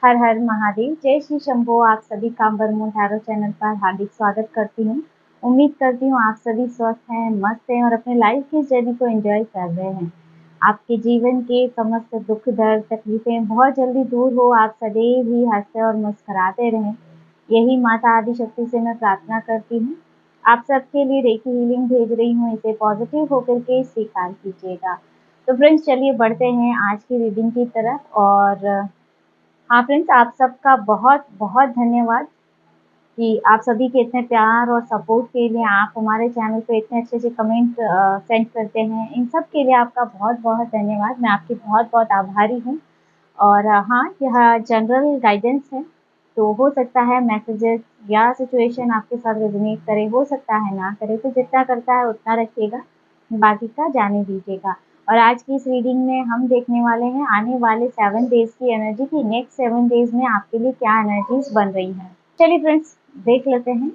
हर हर महादेव। जय श्री शंभो। आप सभी का बरमू टैरो चैनल पर हार्दिक स्वागत करती हूँ। उम्मीद करती हूँ आप सभी स्वस्थ हैं, मस्त हैं और अपने लाइफ की जर्नी को एंजॉय कर रहे हैं। आपके जीवन के समस्त दुख दर्द तकलीफें बहुत जल्दी दूर हो, आप सदैव ही हंसते और मुस्कुराते रहें, यही माता आदिशक्ति से मैं प्रार्थना करती हूँ। आप सबके लिए रेकी हीलिंग भेज रही हूँ, इसे पॉजिटिव होकर के स्वीकार कीजिएगा। तो फ्रेंड्स, चलिए बढ़ते हैं आज की रीडिंग की तरफ। और हाँ फ्रेंड्स, आप सबका बहुत बहुत धन्यवाद कि आप सभी के इतने प्यार और सपोर्ट के लिए आप हमारे चैनल पे इतने अच्छे अच्छे कमेंट सेंड करते हैं। इन सब के लिए आपका बहुत बहुत धन्यवाद। मैं आपकी बहुत बहुत आभारी हूँ। और हाँ, यह जनरल गाइडेंस है, तो हो सकता है मैसेजेस या सिचुएशन आपके साथ रेजोनेट करे, हो सकता है ना करे, तो जितना करता है उतना रखिएगा, बाकी का जाने दीजिएगा। और आज की इस रीडिंग में हम देखने वाले हैं आने वाले 7 डेज की एनर्जी की। नेक्स्ट 7 डेज में आपके लिए क्या एनर्जीज बन रही हैं। चलिए फ्रेंड्स, देख लेते हैं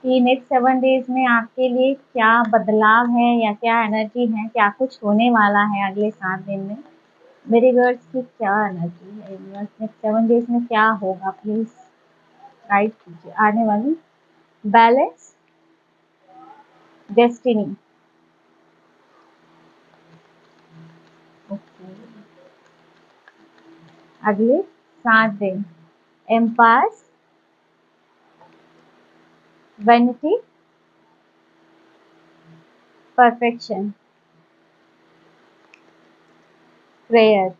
कि नेक्स्ट 7 डेज में आपके लिए क्या बदलाव है या क्या एनर्जी है, क्या कुछ होने वाला है अगले 7 दिन में। मेरे वर्ड्स की क्या एनर्जी है, नेक्स्ट 7 डेज में क्या होगा, प्लीज गाइड कीजिए। आने वाली बैलेंस, डेस्टिनी। ओके, अगले 7 दिन impasse, vanity, perfection, prayer,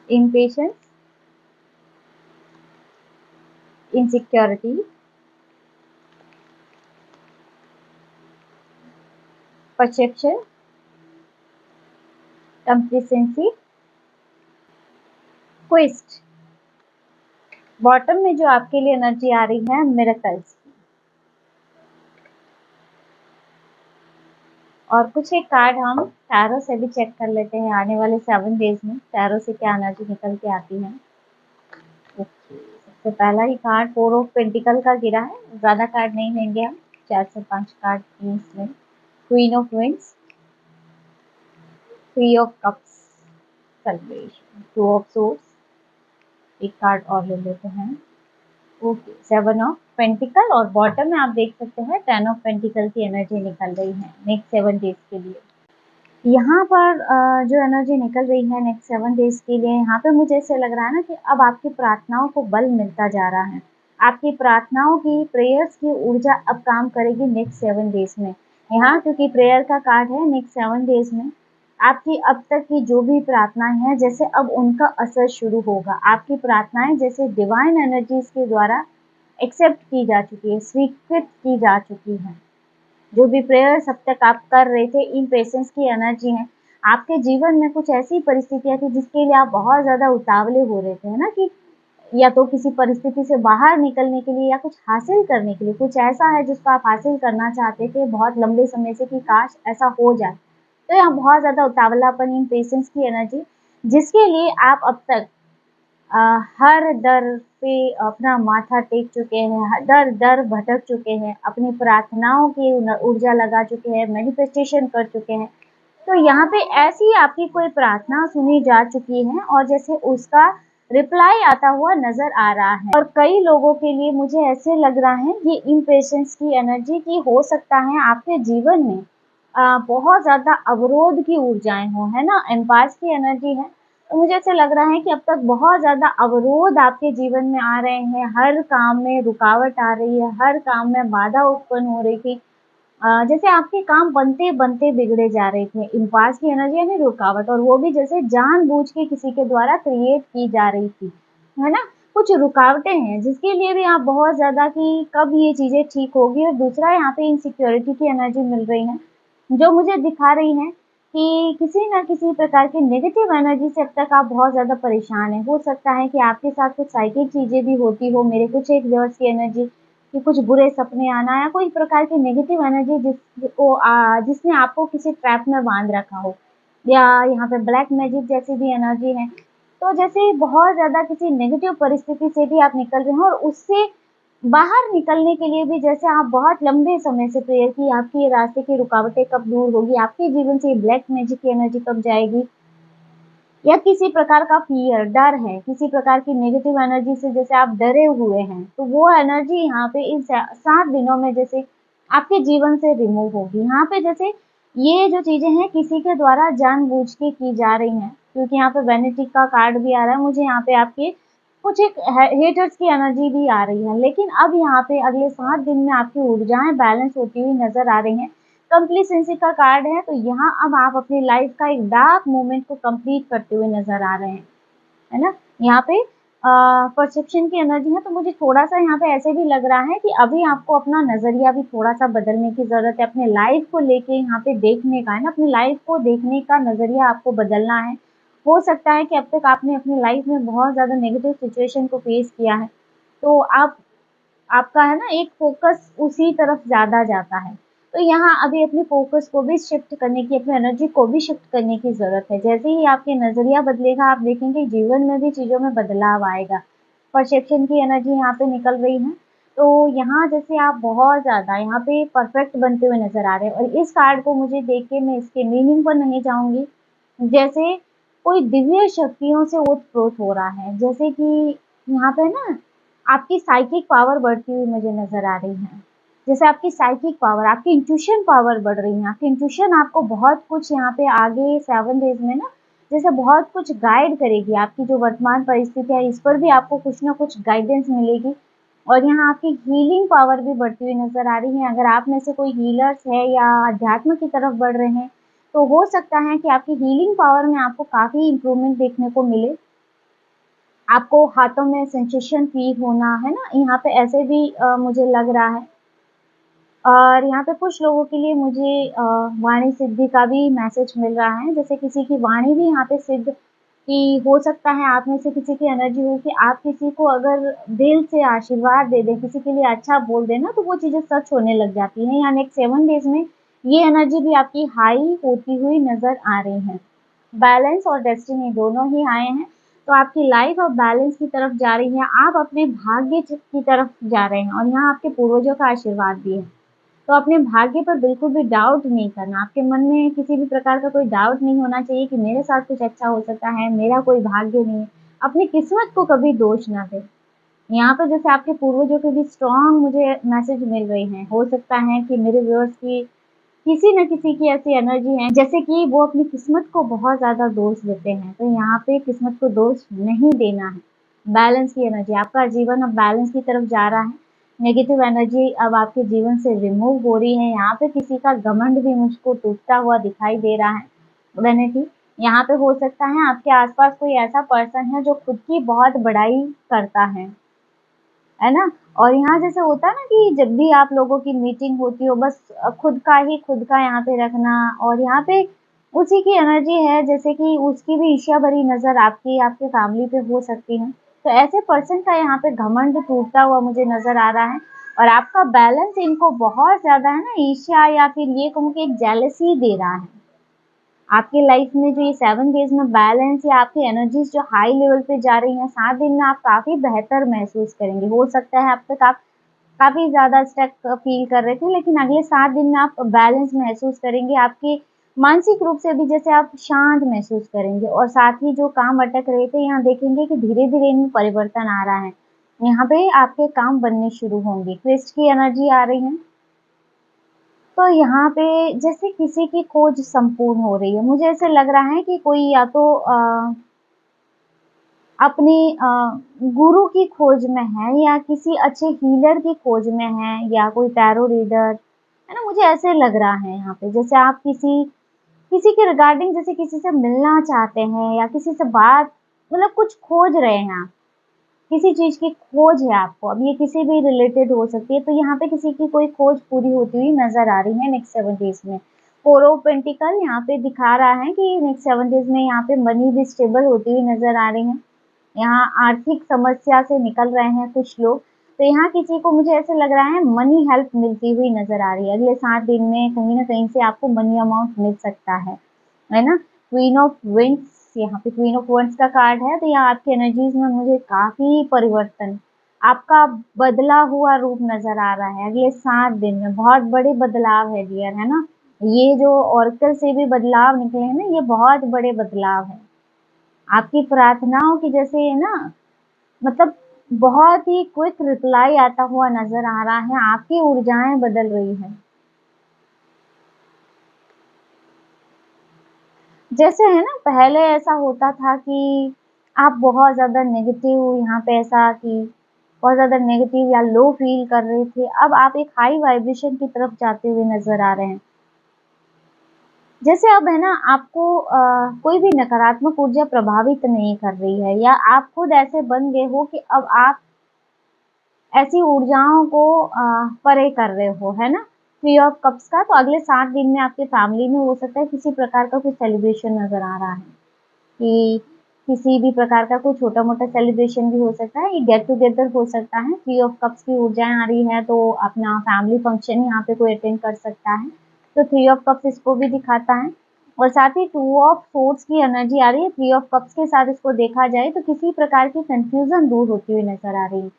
impatience, insecurity, perception, complacency, quest. Bottom में जो आपके लिए एनर्जी आ रही है, मिरेकल्स। और कुछ एक कार्ड हम टैरो से भी चेक कर लेते हैं आने वाले 7 डेज में टैरो से क्या एनर्जी निकल के आती है। सबसे पहला ही कार्ड 4 ऑफ पेंटिकल का गिरा है, ज्यादा कार्ड नहीं लेंगे हम, 4 से 5 कार्ड इसमें। Queen of winds, 3 of cups, celebration, 2 of swords, एक कार्ड और ले लेते हैं। ओके, 7 ऑफ पेंटिकल और बॉटम में आप देख सकते हैं 10 ऑफ पेंटिकल की एनर्जी निकल रही है नेक्स्ट 7 डेज के लिए। यहाँ पर जो एनर्जी निकल रही है नेक्स्ट 7 डेज के लिए, यहाँ पे मुझे ऐसे लग रहा है ना कि अब आपकी प्रार्थनाओं को बल मिलता जा रहा है। आपकी प्रार्थनाओं की, प्रेयर्स की ऊर्जा अब काम करेगी नेक्स्ट 7 डेज में। यहाँ क्योंकि प्रेयर का कार्ड है, नेक्स्ट 7 डेज में आपकी अब तक की जो भी प्रार्थनाएं हैं, जैसे अब उनका असर शुरू होगा। आपकी प्रार्थनाएं जैसे डिवाइन एनर्जीज के द्वारा एक्सेप्ट की जा चुकी है, स्वीकृत की जा चुकी है। जो भी प्रेयर्स अब तक आप कर रहे थे, इन पेशेंस की एनर्जी है। आपके जीवन में कुछ ऐसी परिस्थितियां थी जिसके लिए आप बहुत ज्यादा उतावले हो रहे थे, है ना, कि या तो किसी परिस्थिति से बाहर निकलने के लिए या कुछ हासिल करने के लिए, कुछ ऐसा है जिसको आप हासिल करना चाहते थे बहुत लंबे समय से कि काश ऐसा हो जाए। तो यहाँ बहुत ज्यादा उतावलापन, इन पेशेंस की एनर्जी, जिसके लिए आप अब तक हर दर पे अपना माथा टेक चुके हैं, दर दर भटक चुके हैं, अपनी प्रार्थनाओं की ऊर्जा लगा चुके हैं, मैनिफेस्टेशन कर चुके हैं। तो यहाँ पे ऐसी आपकी कोई प्रार्थना सुनी जा चुकी है और जैसे उसका रिप्लाई आता हुआ नजर आ रहा है। और कई लोगों के लिए मुझे ऐसे लग रहा है ये इम्पेशेंस की एनर्जी की हो सकता है आपके जीवन में बहुत ज्यादा अवरोध की ऊर्जाएं हो, है ना, एम्पायर्स की एनर्जी है। तो मुझे ऐसे लग रहा है कि अब तक बहुत ज्यादा अवरोध आपके जीवन में आ रहे हैं, हर काम में रुकावट आ रही है, हर काम में बाधा उत्पन्न हो रही थी। जैसे आपके काम बनते बनते बिगड़े जा रहे थे। इम्पास की एनर्जी यानी रुकावट, और वो भी जैसे जानबूझ के किसी के द्वारा क्रिएट की जा रही थी, है ना। कुछ रुकावटें हैं जिसके लिए भी आप बहुत ज्यादा कि कब ये चीजें ठीक होगी। और दूसरा, यहाँ पे इनसिक्योरिटी की एनर्जी मिल रही है जो मुझे दिखा रही है कि किसी न किसी प्रकार की नेगेटिव एनर्जी से अब तक आप बहुत ज़्यादा परेशान हैं। हो सकता है कि आपके साथ कुछ साइकिक चीज़ें भी होती हो, मेरे कुछ एक व्यूअर्स की एनर्जी, कि कुछ बुरे सपने आना या कोई प्रकार की नेगेटिव एनर्जी जिसने आपको किसी ट्रैप में बांध रखा हो, या यहाँ पे ब्लैक मैजिक जैसी भी एनर्जी है। तो जैसे बहुत ज़्यादा किसी नेगेटिव परिस्थिति से भी आप निकल रहे हैं और उससे बाहर निकलने के लिए भी जैसे आप बहुत लंबे समय से प्रेयर की, आपकी ये रास्ते की रुकावटें कब दूर होगी, आपके जीवन से ये ब्लैक मैजिक की एनर्जी कब जाएगी, या किसी प्रकार का फियर, डर है, किसी प्रकार की नेगेटिव एनर्जी से जैसे आप डरे हुए हैं, तो वो एनर्जी यहाँ पे इन 7 दिनों में जैसे आपके जीवन से रिमूव होगी। यहाँ पे जैसे ये जो चीज़ें हैं किसी के द्वारा जानबूझ के की जा रही हैं, क्योंकि यहाँ पे वेनिटी का कार्ड भी आ रहा है मुझे, यहाँ पे आपके कुछ एक हेटर्स की एनर्जी भी आ रही है। लेकिन अब यहाँ पे अगले 7 दिन में आपकी ऊर्जाएँ बैलेंस होती हुई नज़र आ रही हैं। कंप्लीसेंसी का कार्ड है, तो यहाँ अब आप अपनी लाइफ का एक डार्क मोमेंट को कंप्लीट करते हुए नज़र आ रहे हैं, है ना? यहाँ पे परसेप्शन की एनर्जी है, तो मुझे थोड़ा-सा यहाँ पे ऐसे भी लग रहा है कि अभी आपको अपना नज़रिया भी थोड़ा-सा बदलने की ज़रूरत है, अपने लाइफ को लेके यहाँ पे देखने का, है ना? अपनी लाइफ को देखने का नज़रिया आपको बदलना है। हो सकता है कि अब तक आपने अपनी लाइफ में बहुत ज़्यादा नेगेटिव सिचुएशन को फेस किया है, तो आपका है ना एक फ़ोकस उसी तरफ ज़्यादा जाता है। तो यहाँ अभी अपने फ़ोकस को भी शिफ्ट करने की, अपनी एनर्जी को भी शिफ्ट करने की ज़रूरत है। जैसे ही आपके नज़रिया बदलेगा, आप देखेंगे जीवन में भी चीज़ों में बदलाव आएगा। परसेप्शन की एनर्जी यहाँ पे निकल रही है। तो यहाँ जैसे आप बहुत ज़्यादा यहाँ पे परफेक्ट बनते हुए नज़र आ रहे हैं, और इस कार्ड को मुझे देख के मैं इसके मीनिंग पर नहीं जाऊँगी। जैसे कोई दिव्य शक्तियों से ओत-प्रोत हो रहा है। जैसे कि यहाँ पे ना आपकी साइकिक पावर बढ़ती हुई मुझे नज़र आ रही है। जैसे आपकी साइकिक पावर, आपकी इंट्यूशन पावर बढ़ रही है। आपकी इंट्यूशन आपको बहुत कुछ यहाँ पे आगे 7 डेज़ में ना जैसे बहुत कुछ गाइड करेगी। आपकी जो वर्तमान परिस्थिति है, इस पर भी आपको कुछ न कुछ गाइडेंस मिलेगी। और यहाँ आपकी हीलिंग पावर भी बढ़ती हुई नज़र आ रही है। अगर आप में से कोई हीलर्स है या अध्यात्म की तरफ बढ़ रहे हैं, तो हो सकता है कि आपकी हीलिंग पावर में आपको काफ़ी इम्प्रूवमेंट देखने को मिले। आपको हाथों में सेंसेशन फ़ील होना, है ना? यहाँ पे ऐसे भी मुझे लग रहा है। और यहाँ पे कुछ लोगों के लिए मुझे वाणी सिद्धि का भी मैसेज मिल रहा है। जैसे किसी की वाणी भी यहाँ पे सिद्ध कि हो सकता है आप में से किसी की एनर्जी हो कि आप किसी को अगर दिल से आशीर्वाद दे दें, किसी के लिए अच्छा बोल दें ना, तो वो चीज़ें सच होने लग जाती हैं। या नेक्स्ट 7 डेज़ में ये एनर्जी भी आपकी हाई होती हुई नज़र आ रही है। बैलेंस और डेस्टिनी दोनों ही आए हैं, तो आपकी लाइफ अब बैलेंस की तरफ जा रही है। आप अपने भाग्य की तरफ जा रहे हैं, और यहाँ आपके पूर्वजों का आशीर्वाद भी है। तो अपने भाग्य पर बिल्कुल भी डाउट नहीं करना। आपके मन में किसी भी प्रकार का कोई डाउट नहीं होना चाहिए कि मेरे साथ कुछ अच्छा हो सकता है, मेरा कोई भाग्य नहीं है। अपनी किस्मत को कभी दोष ना दें। यहाँ पे जैसे आपके पूर्वजों के भी स्ट्रॉन्ग मुझे मैसेज मिल रहे हैं। हो सकता है कि मेरे व्यूअर्स की किसी न किसी की ऐसी एनर्जी है जैसे कि वो अपनी किस्मत को बहुत ज़्यादा दोष देते हैं। तो यहाँ पे किस्मत को दोष नहीं देना है। बैलेंस की एनर्जी, आपका जीवन अब बैलेंस की तरफ जा रहा है। नेगेटिव एनर्जी अब आपके जीवन से रिमूव हो रही है। यहाँ पे किसी का घमंड भी मुझको टूटता हुआ दिखाई दे रहा है। वेनिटी, यहाँ पे हो सकता है आपके आसपास कोई ऐसा पर्सन है जो खुद की बहुत बड़ाई करता है ना? और यहाँ जैसे होता है ना कि जब भी आप लोगों की मीटिंग होती हो, बस खुद का ही खुद का यहाँ पे रखना, और यहाँ पे उसी की एनर्जी है जैसे कि उसकी भी ईर्ष्या भरी नज़र आपके फैमिली पे हो सकती है। तो ऐसे पर्सन का यहाँ पे घमंड टूटता हुआ मुझे नज़र आ रहा है, और आपका बैलेंस इनको बहुत ज़्यादा है ना ईर्ष्या, या फिर ये कहूँ कि एक जेलसी दे रहा है। आपकी लाइफ में जो ये 7 डेज़ में बैलेंस या आपकी एनर्जीज़ जो हाई लेवल पे जा रही हैं, 7 दिन में आप काफ़ी बेहतर महसूस करेंगे। हो सकता है अब तक आप काफ़ी ज़्यादा स्टक फ़ील कर रहे थे, लेकिन अगले 7 दिन में आप बैलेंस महसूस करेंगे। आपके मानसिक रूप से भी जैसे आप शांत महसूस करेंगे, और साथ ही जो काम अटक रहे थे, यहाँ देखेंगे कि धीरे-धीरे इनमें परिवर्तन आ रहा है। यहाँ पे आपके काम बनने शुरू होंगे। ट्विस्ट की एनर्जी आ रही है। तो यहाँ पे जैसे किसी की खोज संपूर्ण हो रही है। मुझे ऐसे लग रहा है कि कोई या तो अपने गुरु की खोज में है, या किसी अच्छे हीलर की खोज में है, या कोई टैरो रीडर, है ना? मुझे ऐसे लग रहा है यहाँ पे जैसे आप किसी किसी के रिगार्डिंग जैसे किसी से मिलना चाहते हैं, या किसी से बात मतलब कुछ खोज रहे हैं आप। किसी चीज़ की खोज है आपको, अब ये किसी भी रिलेटेड हो सकती है, तो यहाँ पे किसी की कोई खोज पूरी होती हुई नज़र आ रही है नेक्स्ट 7 डेज़ में। 4 ऑफ पेंटिकल यहाँ पे दिखा रहा है कि नेक्स्ट 7 डेज़ में यहाँ पे मनी भी स्टेबल होती हुई नज़र आ रही है। यहाँ आर्थिक समस्या से निकल रहे हैं कुछ लोग, तो यहाँ किसी को मुझे ऐसे लग रहा है मनी हेल्प मिलती हुई नज़र आ रही है। अगले 7 दिन में कहीं न कहीं से आपको मनी अमाउंट मिल सकता है ना? क्वीन ऑफ विंड्स, यहाँ पे क्वीन ऑफ वंड्स का कार्ड है, तो यहाँ आपकी एनर्जीज में मुझे काफ़ी परिवर्तन, आपका बदला हुआ रूप नज़र आ रहा है। अगले 7 दिन में बहुत बड़े बदलाव है डियर, है ना? ये जो ऑरेकल से भी बदलाव निकले हैं ना, ये बहुत बड़े बदलाव हैं। आपकी प्रार्थनाओं की जैसे है ना, मतलब बहुत ही क्विक रिप्लाई आता हुआ नजर आ रहा है, आपकी ऊर्जाएं बदल रही हैं। जैसे है ना, पहले ऐसा होता था कि आप बहुत ज़्यादा नेगेटिव यहाँ पे ऐसा कि बहुत ज़्यादा नेगेटिव या लो फील कर रहे थे, अब आप एक हाई वाइब्रेशन की तरफ जाते हुए नज़र आ रहे हैं। जैसे अब है ना, आपको कोई भी नकारात्मक ऊर्जा प्रभावित नहीं कर रही है, या आप खुद ऐसे बन गए हो कि अब आप ऐसी ऊर्जाओं को परे कर रहे हो, है ना? थ्री ऑफ कप्स का, तो अगले 7 दिन में आपकी फैमिली में हो सकता है किसी प्रकार का कुछ सेलिब्रेशन नज़र आ रहा है, कि किसी भी प्रकार का कोई छोटा-मोटा सेलिब्रेशन भी हो सकता है, ये गेट टुगेदर हो सकता है। थ्री ऑफ कप्स की ऊर्जाएँ आ रही हैं, तो अपना फैमिली फंक्शन यहाँ पे कोई अटेंड कर सकता है। तो थ्री ऑफ कप्स इसको भी दिखाता है, और साथ ही टू ऑफ सोर्ड्स की एनर्जी आ रही है। थ्री ऑफ कप्स के साथ इसको देखा जाए तो किसी प्रकार की कन्फ्यूज़न दूर होती हुई नज़र आ रही है।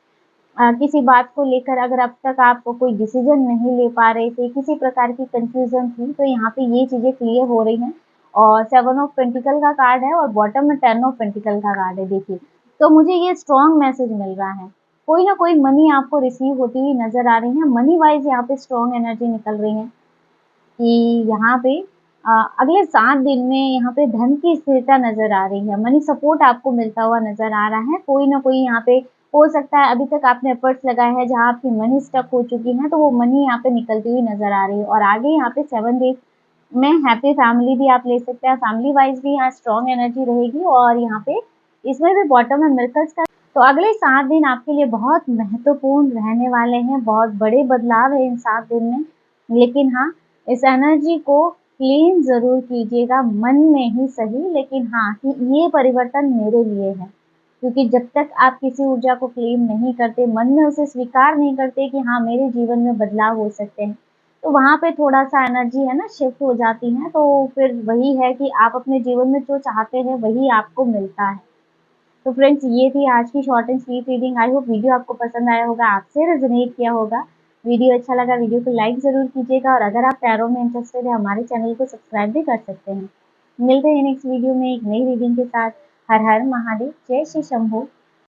किसी बात को लेकर अगर अब तक आप कोई डिसीजन नहीं ले पा रहे थे, किसी प्रकार की कंफ्यूजन थी, तो यहाँ पे ये चीज़ें क्लियर हो रही हैं। और 7 ऑफ पेंटिकल का कार्ड है और बॉटम में 10 ऑफ पेंटिकल का कार्ड है, देखिए। तो मुझे ये स्ट्रॉन्ग मैसेज मिल रहा है। कोई ना कोई मनी आपको रिसीव होती हुई नज़र आ रही है। मनी वाइज़ यहाँ पे स्ट्रॉन्ग एनर्जी निकल रही है कि यहाँ पे अगले 7 दिन में यहाँ पे धन की स्थिरता नज़र आ रही है। मनी सपोर्ट आपको मिलता हुआ नज़र आ रहा है। कोई ना कोई यहाँ पे हो सकता है अभी तक आपने एफर्ट्स लगाए हैं, जहाँ आपकी मनी स्टक हो चुकी है, तो वो मनी यहाँ पे निकलती हुई नज़र आ रही है। और आगे यहाँ पे 7 डेज़ में हैप्पी फैमिली भी आप ले सकते हैं। फैमिली वाइज़ भी यहाँ स्ट्रॉन्ग एनर्जी रहेगी, और यहाँ पे इसमें भी बॉटम में मिरकल्स का, तो अगले 7 दिन आपके लिए बहुत महत्वपूर्ण रहने वाले हैं। बहुत बड़े बदलाव है इन 7 दिन में। लेकिन हाँ, इस एनर्जी को क्लीन ज़रूर कीजिएगा, मन में ही सही, लेकिन हाँ, कि ये परिवर्तन मेरे लिए है। क्योंकि जब तक आप किसी ऊर्जा को क्लेम नहीं करते, मन में उसे स्वीकार नहीं करते कि हाँ, मेरे जीवन में बदलाव हो सकते हैं, तो वहाँ पे थोड़ा-सा एनर्जी है ना शिफ्ट हो जाती है। तो फिर वही है कि आप अपने जीवन में जो चाहते हैं, वही आपको मिलता है। तो फ्रेंड्स, ये थी आज की short and sweet reading. I hope video आपको पसंद आया होगा, आपसे रेजोनेट किया होगा। वीडियो अच्छा लगा, वीडियो को लाइक ज़रूर कीजिएगा, और अगर आप टैरो में इंटरेस्टेड है, हमारे चैनल को सब्सक्राइब भी कर सकते हैं। मिलते हैं नेक्स्ट वीडियो में एक नई रीडिंग के साथ। हर हर महादेव, जय श्री शंभू।